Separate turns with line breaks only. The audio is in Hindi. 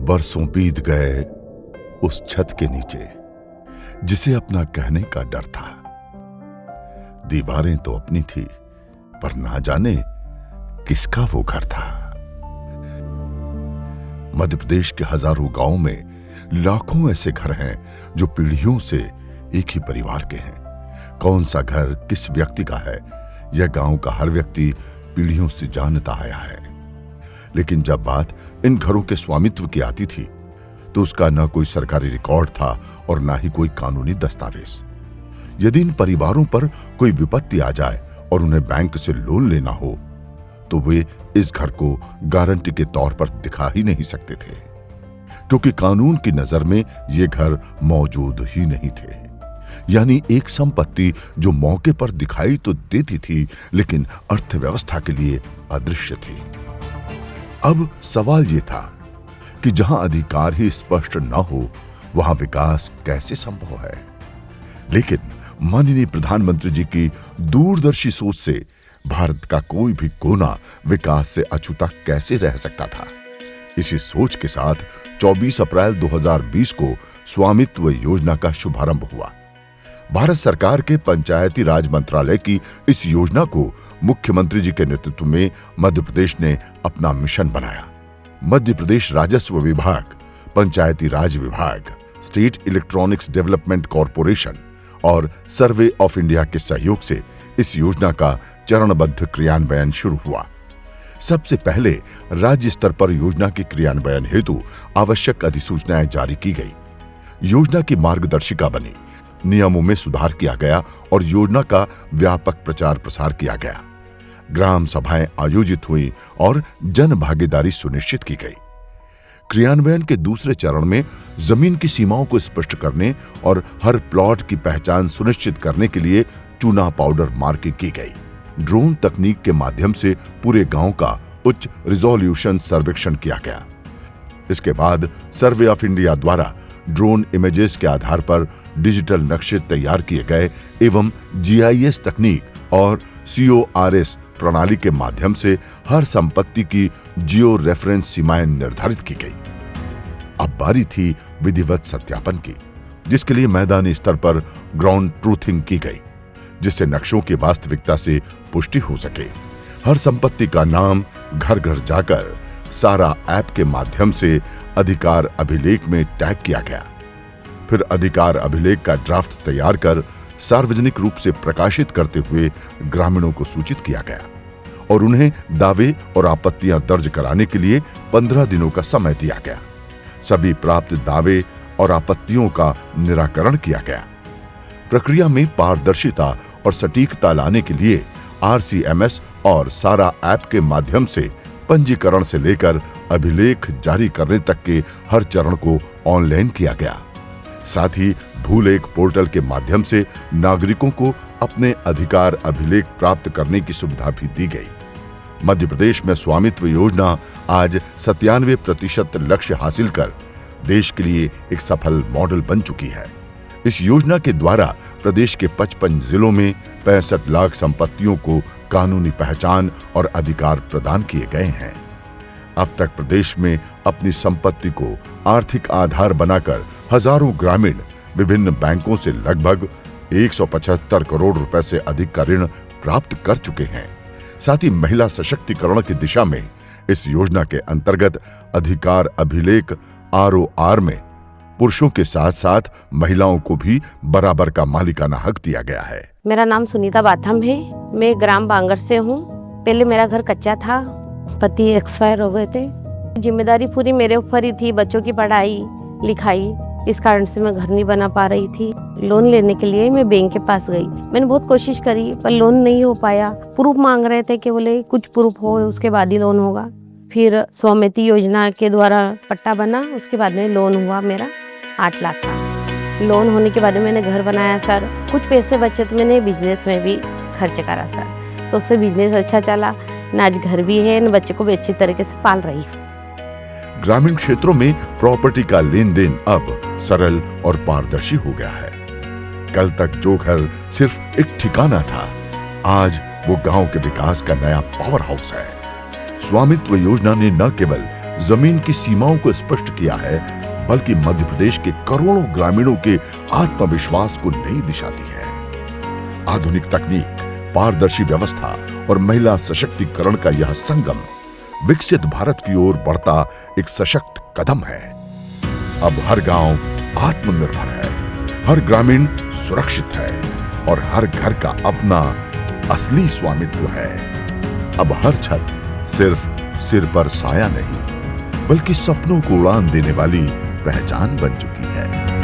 बरसों बीत गए उस छत के नीचे जिसे अपना कहने का डर था। दीवारें तो अपनी थी, पर ना जाने किसका वो घर था। मध्य प्रदेश के हजारों गांवों में लाखों ऐसे घर हैं जो पीढ़ियों से एक ही परिवार के हैं। कौन सा घर किस व्यक्ति का है, यह गांव का हर व्यक्ति पीढ़ियों से जानता आया है। लेकिन जब बात इन घरों के स्वामित्व की आती थी तो उसका न कोई सरकारी रिकॉर्ड था और न ही कोई कानूनी दस्तावेज। यदि इन परिवारों पर कोई विपत्ति आ जाए और उन्हें बैंक से लोन लेना हो तो वे इस घर को गारंटी के तौर पर दिखा ही नहीं सकते थे, क्योंकि कानून की नजर में ये घर मौजूद ही नहीं थे। यानी एक संपत्ति जो मौके पर दिखाई तो देती थी लेकिन अर्थव्यवस्था के लिए अदृश्य थी। अब सवाल ये था कि जहां अधिकार ही स्पष्ट न हो वहां विकास कैसे संभव है। लेकिन माननीय प्रधानमंत्री जी की दूरदर्शी सोच से भारत का कोई भी कोना विकास से अछूता कैसे रह सकता था। इसी सोच के साथ 24 अप्रैल 2020 को स्वामित्व योजना का शुभारंभ हुआ। भारत सरकार के पंचायती राज मंत्रालय की इस योजना को मुख्यमंत्री जी के नेतृत्व में मध्य प्रदेश ने अपना मिशन बनाया। मध्य प्रदेश राजस्व विभाग, पंचायती राज विभाग, स्टेट इलेक्ट्रॉनिक्स डेवलपमेंट कॉरपोरेशन और सर्वे ऑफ इंडिया के सहयोग से इस योजना का चरणबद्ध क्रियान्वयन शुरू हुआ। सबसे पहले राज्य स्तर पर योजना के क्रियान्वयन हेतु आवश्यक अधिसूचनाएं जारी की गई। योजना की मार्गदर्शिका बनी, नियमों में सुधार किया गया और योजना का व्यापक प्रचार प्रसार किया गया। ग्राम सभाएं आयोजित हुई और जन भागीदारी सुनिश्चित की गई। क्रियान्वयन के दूसरे चरण में जमीन की सीमाओं को स्पष्ट करने और हर प्लॉट की पहचान सुनिश्चित करने के लिए चूना पाउडर मार्किंग की गई। ड्रोन तकनीक के माध्यम से पूरे गांव का उच्च रिजोल्यूशन सर्वेक्षण किया गया। इसके बाद सर्वे ऑफ इंडिया द्वारा ड्रोन इमेजेस के आधार पर डिजिटल नक्शे तैयार किए गए एवं जीआईएस तकनीक और सीओआरएस प्रणाली के माध्यम से हर संपत्ति की जियो रेफरेंस सीमाएं निर्धारित की गई। अब बारी थी विधिवत सत्यापन की, जिसके लिए मैदानी स्तर पर ग्राउंड ट्रूथिंग की गई, जिससे नक्शों की वास्तविकता से पुष्टि हो सके। हर संपत्ति का नाम घर घर जाकर सारा ऐप के माध्यम से अधिकार अभिलेख में टैग किया गया। फिर अधिकार अभिलेख का ड्राफ्ट तैयार कर सार्वजनिक रूप से प्रकाशित करते हुए ग्रामीणों को सूचित किया गया और उन्हें दावे और आपत्तियां दर्ज कराने के लिए 15 दिनों का समय दिया गया। सभी प्राप्त दावे और आपत्तियों का निराकरण किया गया। प्रक्रिया में पारदर्शिता और सटीकता लाने के लिए आरसीएमएस और सारा ऐप के माध्यम से पंजीकरण से लेकर अभिलेख जारी करने तक के हर चरण को ऑनलाइन किया गया। साथ ही भूलेख पोर्टल के माध्यम से नागरिकों को अपने अधिकार अभिलेख प्राप्त करने की सुविधा भी दी गई। मध्य प्रदेश में स्वामित्व योजना आज 97% लक्ष्य हासिल कर देश के लिए एक सफल मॉडल बन चुकी है। इस योजना के द्वारा प्रदेश के 55 जिलों में 65 लाख संपत्तियों को कानूनी पहचान और अधिकार प्रदान किए गए हैं। अब तक प्रदेश में अपनी संपत्ति को आर्थिक आधार बनाकर हजारों ग्रामीण विभिन्न बैंकों से लगभग 175 करोड़ रुपए से अधिक का ऋण प्राप्त कर चुके हैं। साथ ही महिला सशक्तिकरण की दिशा में इस योजना के अंतर्गत अधिकार अभिलेख आरओआर में पुरुषों के साथ साथ महिलाओं को भी बराबर का मालिकाना हक दिया गया है।
मेरा नाम सुनीता बाथम है। मैं ग्राम बांगर से हूँ। पहले मेरा घर कच्चा था, पति एक्सपायर हो गए थे। जिम्मेदारी पूरी मेरे ऊपर ही थी, बच्चों की पढ़ाई लिखाई, इस कारण से मैं घर नहीं बना पा रही थी। लोन लेने के लिए मैं बैंक के पास गई। मैंने बहुत कोशिश करी पर लोन नहीं हो पाया। प्रूफ मांग रहे थे कि बोले कुछ प्रूफ हो उसके बाद ही लोन होगा। फिर स्वामित्व योजना के द्वारा पट्टा बना, उसके बाद में लोन हुआ मेरा 8 लाख का। लोन होने के बाद मैंने घर बनाया सर। कुछ पैसे बचे तो मैंने बिजनेस में भी खर्च करा सर, तो उससे बिजनेस अच्छा चला। न आज घर भी है, न बच्चे को भी अच्छी तरीके से पाल रही हूँ।
ग्रामीण क्षेत्रों में प्रॉपर्टी का लेन देन अब सरल और पारदर्शी हो गया है। कल तक जो घर सिर्फ एक ठिकाना था, आज वो गांव के विकास का नया पावर हाउस है। स्वामित्व योजना ने न केवल जमीन की सीमाओं को स्पष्ट किया है, बल्कि मध्य प्रदेश के करोड़ों ग्रामीणों के आत्मविश्वास को नई दिशा दी है। आधुनिक तकनीक, पारदर्शी व्यवस्था और महिला सशक्तिकरण का यह संगम विकसित भारत की ओर बढ़ता एक सशक्त कदम है। अब हर गांव आत्मनिर्भर है, हर ग्रामीण सुरक्षित है और हर घर का अपना असली स्वामित्व है। अब हर छत सिर्फ सिर पर साया नहीं, बल्कि सपनों को उड़ान देने वाली पहचान बन चुकी है।